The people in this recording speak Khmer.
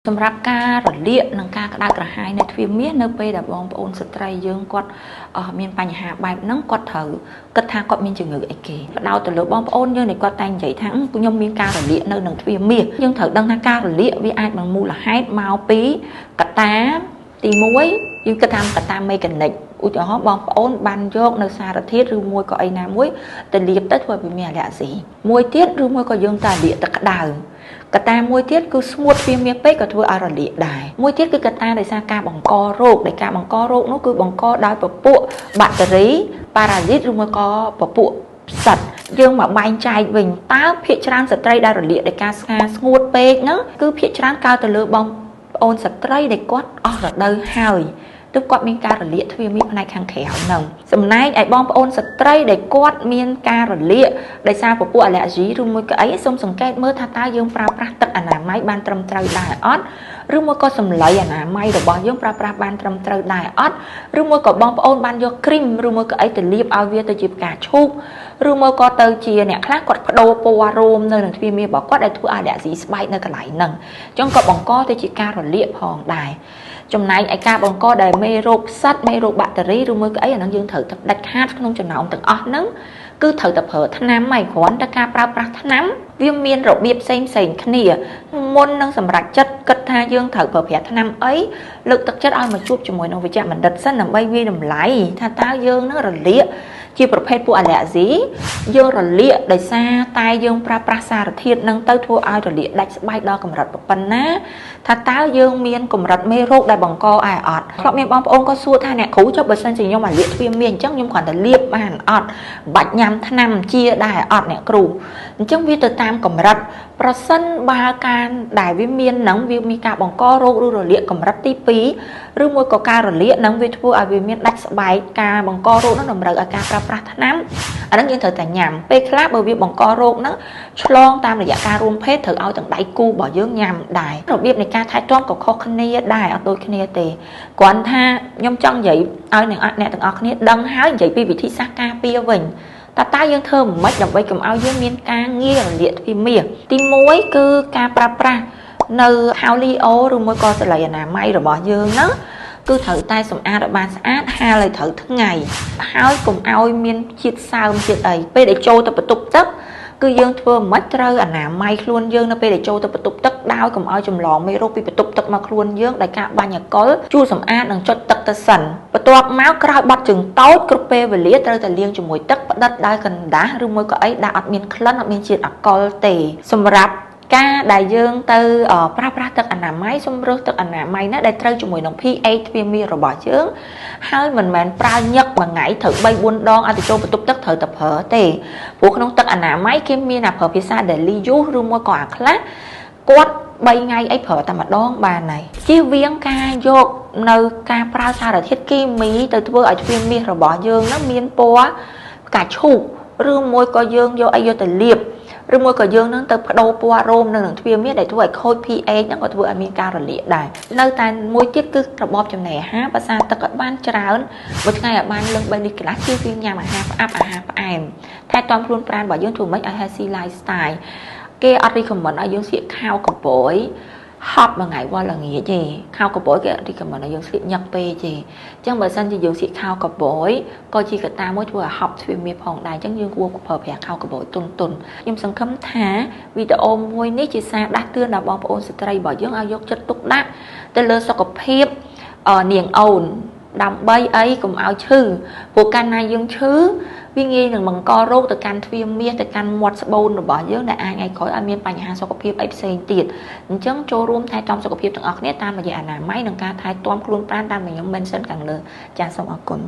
សម្រាប់ការរលាកនិងការក្តៅក្រហាយនៅទ្វារមាសនៅពេលដែលបងប្អូនស្ត្រីយើងគាត់មានបញ្ហាបែបហ្នឹងគាត់ត្រូវគិតថាគាត់មានជំងឺអីគេបដោតទៅលើបងប្អូនយើងគាត់តែនិយាយថាខ្ញុំមានការរលាកនៅនឹងទ្វារមាសយើងត្រូវដឹងថាការរលាកវាអាចនឹងមូលហេតុមកពីកត្តាទី1យើងគិតថាកត្តាមេកានិកឧទាហរណ៍បងប្អូនបានយកនៅសារធាតុឬមួយក៏អីណាមួយទៅលាបទៅធ្វើឲ្យមានអាឡែហ្ស៊ីមួយទៀតឬមួយក៏យើងតែលាកទឹកក្តៅកត្តាមួយទៀតគឺស្ងួតវាមានពេកក៏ធ្វើឲ្យរលាកដែរមួយទៀតគឺកត្តាដោយសារការបង្ករោគដែលការបង្ករោគនោះគឺបង្កដោយពពួកបាក់តេរីប៉ារ៉ាស៊ីតឬមួយក៏ពពួកផ្សិតយើងមកបែងចែកវិញតើភាគច្រើនស្ត្រីដែលរលាកដោយការស្ងាស្ងួតពេកហ្នឹងគឺភាគច្រើនកើតទៅលើបងប្អូនស្ត្រីដែលគាត់អស់រដូវហើយទើបគាត់មានការរលាកទ្វារមាសផ្នែកខាងក្រៅហ្នឹងចំណែកឯបងប្អូនស្ត្រីដែលគាត់មានការរលាកដោយសារពពួកអាឡែហ្ស៊ីឬមួយក៏អីសូមសង្កេតមើលថាតើយើងប្រើប្រាស់ទឹកអនាម័យបានត្រឹមត្រូវដែរអត់ឬមួយក៏សម្លៃអនាម័យរបស់យើងប្រើប្រាស់បានត្រឹមត្រូវដែរអត់ឬមួយក៏បងប្អូនបានយកគ្រីមឬមួយក៏អីទៅលាបឲ្យវាទៅជាផ្កាឈូកឬមួយក៏ទៅជាអ្នកខ្លះគាត់បដូរពណ៌រោមនៅនឹងទ្វារមាសរបស់គាត់ដែលធ្វើអាឡែហ្ស៊ីស្បែកនៅកន្លែងហ្នឹងអញ្ចឹងក៏បង្កទៅជាការរលាកផងដែរចំណែកឯការបង្កដែលមេរោគផ្សិតមេរោគបាក់តេរីឬមួយក៏អីអាហ្នឹងយើងត្រូវតែដាច់ខាតក្នុងចំណោមទាំងអស់ហ្នឹងគឺត្រូវតែប្រើថ្នាំហើយគ្រាន់តែការប្រើប្រាស់ថ្នាំវាមានរបៀបផ្សេងគ្នាមុននឹងសម្រាប់ចិត្តគិតថាយើងត្រូវប្រើប្រាស់ថ្នាំអីលើកទឹកចិត្តឲ្យមកជួបជាមួយនឹងវេជ្ជបណ្ឌិតសិនដើម្បីវាយតម្លៃថាតើយើងនឹងរលាកជាប្រភេទពួកអាឡែហ្ស៊ីយើងរលាកដោយសារតែយើងប្រើប្រាស់សារធាតុនឹងទៅធ្វើឲ្យរលាកដាច់ស្បែកដល់កម្រិតប៉ុណ្ណាថាតើយើងមានកម្រិតមេរោគដែលបង្កឲ្យអត់ធ្លាប់មានបងប្អូនក៏សួរថាអ្នកគ្រូចុះបើសិនជាខ្ញុំអាលាកទ្វារមាសអញ្ចឹងខ្ញុំគ្រាន់តែលាបបានអត់បាច់ញ៉ាំថ្នាំជាដែរអត់អ្នកគ្រូអញ្ចឹងវាទៅតាមកម្រិតប្រសិនបើការដែលវាមាននឹងវាមានការបង្ករោគឬរលាកកម្រិតទី2ឬមួយក៏ការរលាកនឹងវាធ្វើឲ្យវាមានដាច់ស្បែកការបង្ករោគនឹងតម្រូវឲ្យការប្រើប្រាស់ថ្នាំអាហ្នឹងយើងត្រូវតែញ៉ាំពេលខ្លះបើវាបង្ករោគហ្នឹងឆ្លងតាមរយៈការរួមភេទត្រូវឲ្យទាំងដៃគូរបស់យើងញ៉ាំដែររបៀបនៃការថែទាំក៏ខុសគ្នាដែរអត់ដូចគ្នាទេគ្រាន់ថាខ្ញុំចង់និយាយឲ្យអ្នកទាំងអស់គ្នាដឹងហើយនិយាយពីវិធីសាស្ត្រការពារវិញតើយើងធ្វើមិនដើម្បីកុំឲ្យយើងមានការងាយរលាកទ្វារមាសទី1គឺការប្រើប្រាស់នៅហៅលីអូឬមួយក៏ស្លៃអនាម័យរបស់យើងហ្នឹងគឺត្រូវតែសម្អាតឲ្យបានស្អាតហាលឲ្យត្រូវថ្ងៃហើយកុំឲ្យមានជាតិសើមជាតិអីពេលដែលចូលទៅបន្ទប់ទឹកគឺយើងធ្វើមិនត្រូវអនាម័យខ្លួនយើងនៅពេលដែលចូលទៅបន្ទប់ទឹកដោយកុំឲ្យចម្លងមេរោគពីបន្ទប់ទឹកមកខ្លួនយើងដោយការបាញ់អាល់កុលជូតសម្អាតនិងចុចទឹកទៅសិនបន្ទាប់មកក្រោយបត់ជើងតូចគ្រប់ពេលវេលាត្រូវតែលាងជាមួយទឹកផ្ដិតដោយកណ្ដាស់ឬមួយក៏អីដែលអត់មានក្លិនអត់មានជាតិអាល់កុលទេសម្រាប់ការដែលយើងទៅប្រើប្រាស់ទឹកអនាម័យសូមរើសទឹកអនាម័យណាដែលត្រូវជាមួយនឹង pH ទ្វារមាសរបស់យើងហើយមិនមែនប្រើញឹកមួយថ្ងៃត្រូវ 3-4 ដងឲ្យទៅចូលបន្ទប់ទឹកត្រូវតែប្រើទេព្រោះក្នុងទឹកអនាម័យគេមានអាប្រើភាសា daily use ឬមួយក៏អាខ្លះគាត់3ថ្ងៃអីប្រើតែម្ដងបានហើយជៀសវាងការយកនៅការប្រើសារធាតុគីមីទៅធ្វើឲ្យទ្វារមាសរបស់យើងនឹងមានពណ៌ផ្កាឈូកឬមួយក៏យើងយកអីយកទៅលាបឬមួយក៏យើងនឹងទៅបដូរពណ៌រោមនៅនឹងទ្វារមាសដែលធ្វើឲ្យខូច pH ហ្នឹងក៏ធ្វើឲ្យមានការរលាកដែរនៅតែមួយទៀតគឺរបបចំណីអាហារភាសាទឹកឲ្យបានច្រើនមួយថ្ងៃឲ្យបានលើស3លីត្រកន្លះជៀសវាងញ៉ាំអាហារផ្អាប់អាហារផ្អែមថែទាំខ្លួនប្រាណរបស់យើងធ្វើម៉េចឲ្យ healthy lifestyle គេអត់ recommend ឲ្យយើងស្លៀកខោកប្រួយហប់មួយថ្ងៃវល់ល្ងាចទេខោកប្រួយគេ recommend ឲ្យយើងស្លៀកញឹកពេកទេអញ្ចឹងបើសិនជាយើងស្លៀកខោកប្រួយក៏ជាកត្តាមួយធ្វើឲ្យហប់ទ្វារមាសផងដែរអញ្ចឹងយើងគួរប្រើប្រាស់ខោកប្រួយទុនខ្ញុំសង្ឃឹមថាវីដេអូមួយនេះជាសារដាស់តឿនដល់បងប្អូនស្ត្រីរបស់យើងឲ្យយកចិត្តទុកដាក់ទៅលើសុខភាពនាងអូនដើម្បីអីកុំឲ្យឈឺព្រោះកាលណាយើងឈឺវាងាយនឹងបង្ករោគទៅកាន់ទ្វារមាសទៅកាន់មាត់ស្បូនរបស់យើងដែលអាចឲ្យក្រោយឲ្យមានបញ្ហាសុខភាពអីផ្សេងទៀតអញ្ចឹងចូលរួមថែទាំសុខភាពទាំងអស់គ្នាតាមរយៈអនាម័យនិងការថែទាំខ្លួនប្រាណតាមដែលខ្ញុំ mention ខាងលើចាសសូមអរគុណ